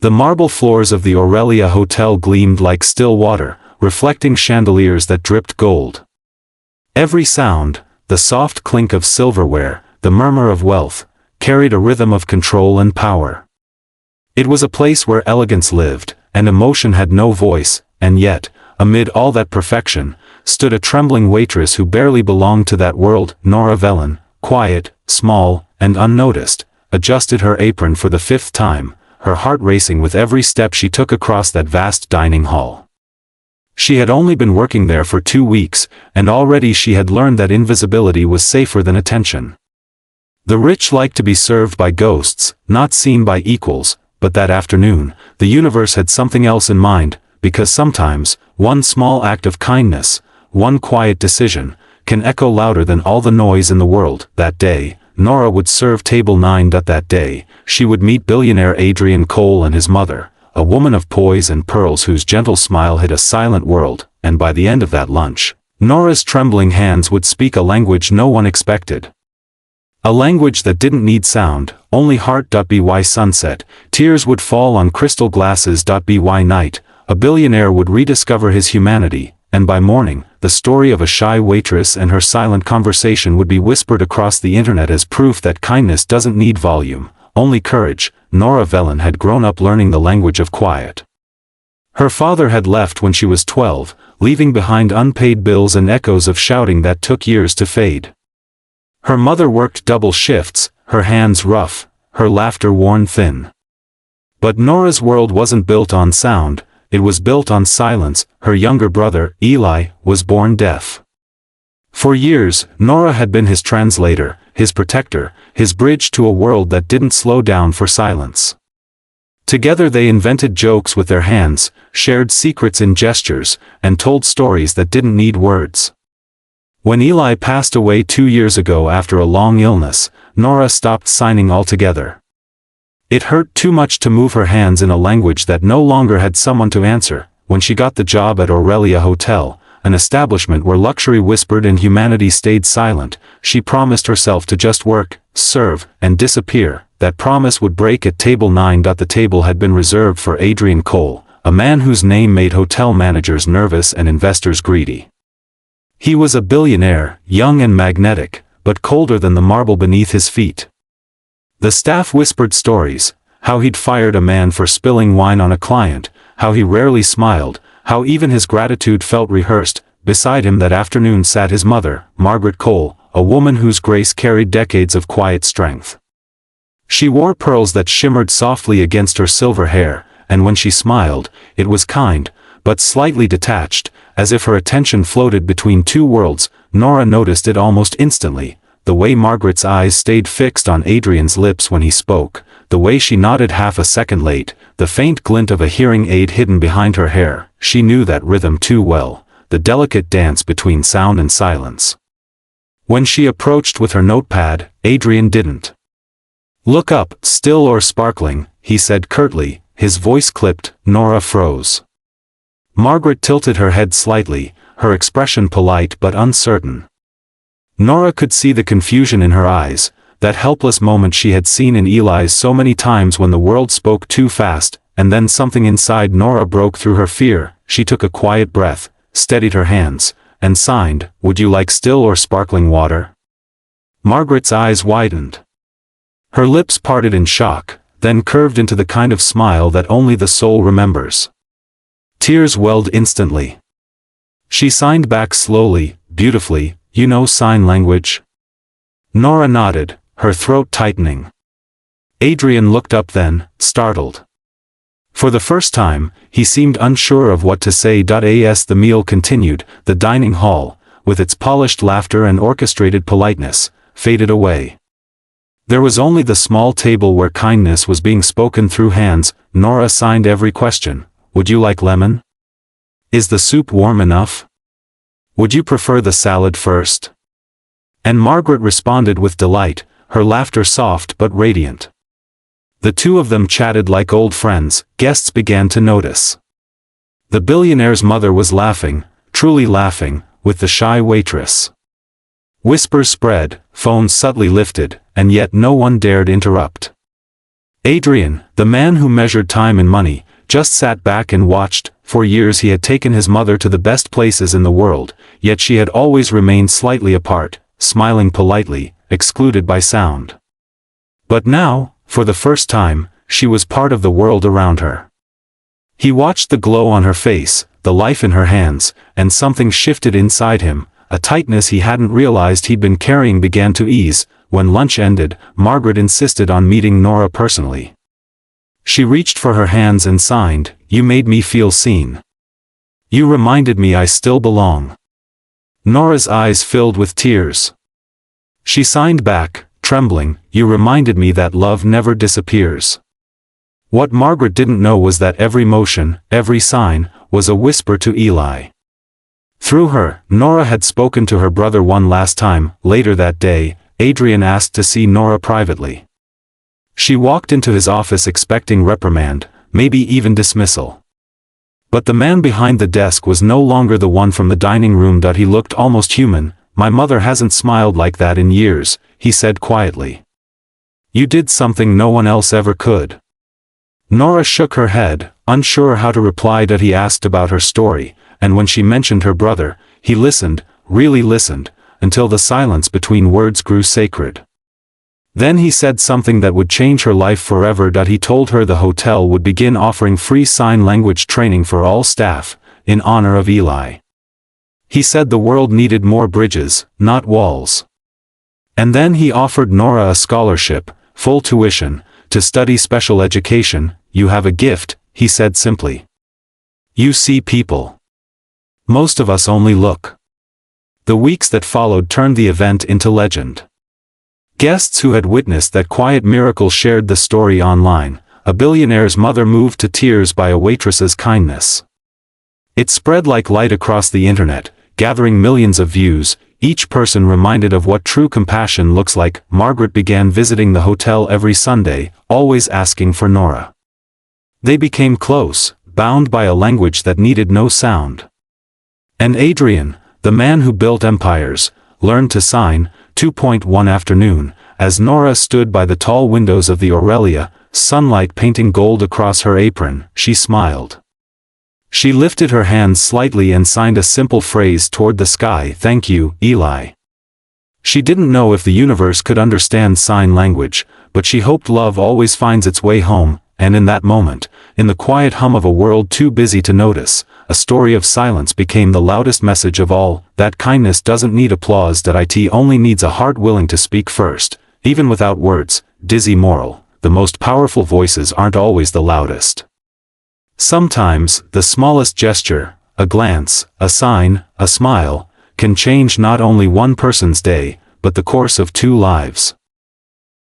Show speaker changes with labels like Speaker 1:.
Speaker 1: The marble floors of the Aurelia Hotel gleamed like still water, reflecting chandeliers that dripped gold. Every sound, the soft clink of silverware, the murmur of wealth, carried a rhythm of control and power. It was a place where elegance lived, and emotion had no voice, and yet, amid all that perfection, stood a trembling waitress who barely belonged to that world. Nora Velen, quiet, small, and unnoticed, adjusted her apron for the 5th time, her heart racing with every step she took across that vast dining hall. She had only been working there for 2 weeks, and already she had learned that invisibility was safer than attention. The rich like to be served by ghosts, not seen by equals, but that afternoon, the universe had something else in mind, because sometimes, one small act of kindness, one quiet decision, can echo louder than all the noise in the world. That day, Nora would serve table 9. That day, she would meet billionaire Adrian Cole and his mother, a woman of poise and pearls whose gentle smile hid a silent world, and by the end of that lunch, Nora's trembling hands would speak a language no one expected. A language that didn't need sound, only heart. By sunset, tears would fall on crystal glasses. By night, a billionaire would rediscover his humanity, and by morning, the story of a shy waitress and her silent conversation would be whispered across the internet as proof that kindness doesn't need volume, only courage. Nora Velen had grown up learning the language of quiet. Her father had left when she was 12, leaving behind unpaid bills and echoes of shouting that took years to fade. Her mother worked double shifts, her hands rough, her laughter worn thin. But Nora's world wasn't built on sound, it was built on silence. Her younger brother, Eli, was born deaf. For years, Nora had been his translator, his protector, his bridge to a world that didn't slow down for silence. Together they invented jokes with their hands, shared secrets in gestures, and told stories that didn't need words. When Eli passed away 2 years ago after a long illness, Nora stopped signing altogether. It hurt too much to move her hands in a language that no longer had someone to answer. When she got the job at Aurelia Hotel, an establishment where luxury whispered and humanity stayed silent, she promised herself to just work, serve, and disappear. That promise would break at table 9. The table had been reserved for Adrian Cole, a man whose name made hotel managers nervous and investors greedy. He was a billionaire, young and magnetic, but colder than the marble beneath his feet. The staff whispered stories, how he'd fired a man for spilling wine on a client, how he rarely smiled, how even his gratitude felt rehearsed. Beside him that afternoon sat his mother, Margaret Cole, a woman whose grace carried decades of quiet strength. She wore pearls that shimmered softly against her silver hair, and when she smiled, it was kind, but slightly detached, as if her attention floated between two worlds. Nora noticed it almost instantly, the way Margaret's eyes stayed fixed on Adrian's lips when he spoke, the way she nodded half a second late, the faint glint of a hearing aid hidden behind her hair. She knew that rhythm too well, the delicate dance between sound and silence. When she approached with her notepad, Adrian didn't look up. Still or sparkling, he said curtly, his voice clipped. Nora froze. Margaret tilted her head slightly, her expression polite but uncertain. Nora could see the confusion in her eyes, that helpless moment she had seen in Eli's so many times when the world spoke too fast, and then something inside Nora broke through her fear. She took a quiet breath, steadied her hands, and signed, "Would you like still or sparkling water?" Margaret's eyes widened. Her lips parted in shock, then curved into the kind of smile that only the soul remembers. Tears welled instantly. She signed back slowly, beautifully. "You know sign language?" Nora nodded, her throat tightening. Adrian looked up then, startled. For the first time, he seemed unsure of what to say. As the meal continued, the dining hall, with its polished laughter and orchestrated politeness, faded away. There was only the small table where kindness was being spoken through hands. Nora signed every question. "Would you like lemon? Is the soup warm enough? Would you prefer the salad first?" And Margaret responded with delight, her laughter soft but radiant. The two of them chatted like old friends. Guests began to notice. The billionaire's mother was laughing, truly laughing, with the shy waitress. Whispers spread, phones subtly lifted, and yet no one dared interrupt. Adrian, the man who measured time and money, just sat back and watched. For years he had taken his mother to the best places in the world, yet she had always remained slightly apart, smiling politely, excluded by sound. But now, for the first time, she was part of the world around her. He watched the glow on her face, the life in her hands, and something shifted inside him. A tightness he hadn't realized he'd been carrying began to ease. When lunch ended, Margaret insisted on meeting Nora personally. She reached for her hands and signed, "You made me feel seen. You reminded me I still belong." Nora's eyes filled with tears. She signed back, trembling, "You reminded me that love never disappears." What Margaret didn't know was that every motion, every sign, was a whisper to Eli. Through her, Nora had spoken to her brother one last time. Later that day, Adrian asked to see Nora privately. She walked into his office expecting reprimand, maybe even dismissal. But the man behind the desk was no longer the one from the dining room. He looked almost human. "My mother hasn't smiled like that in years," he said quietly. "You did something no one else ever could." Nora shook her head, unsure how to reply. He asked about her story, and when she mentioned her brother, he listened, really listened, until the silence between words grew sacred. Then he said something that would change her life forever. He told her the hotel would begin offering free sign language training for all staff, in honor of Eli. He said the world needed more bridges, not walls. And then he offered Nora a scholarship, full tuition, to study special education. "You have a gift," he said simply. "You see people. Most of us only look." The weeks that followed turned the event into legend. Guests who had witnessed that quiet miracle shared the story online. A billionaire's mother moved to tears by a waitress's kindness. It spread like light across the internet, gathering millions of views, each person reminded of what true compassion looks like. Margaret began visiting the hotel every Sunday, always asking for Nora. They became close, bound by a language that needed no sound. And Adrian, the man who built empires, learned to sign. 2.1 afternoon, as Nora stood by the tall windows of the Aurelia, sunlight painting gold across her apron, she smiled. She lifted her hands slightly and signed a simple phrase toward the sky. "Thank you, Eli." She didn't know if the universe could understand sign language, but she hoped love always finds its way home. And in that moment, in the quiet hum of a world too busy to notice, a story of silence became the loudest message of all. That kindness doesn't need applause. It only needs a heart willing to speak first, even without words. Dizzy moral: the most powerful voices aren't always the loudest. Sometimes, the smallest gesture, a glance, a sign, a smile, can change not only one person's day, but the course of two lives.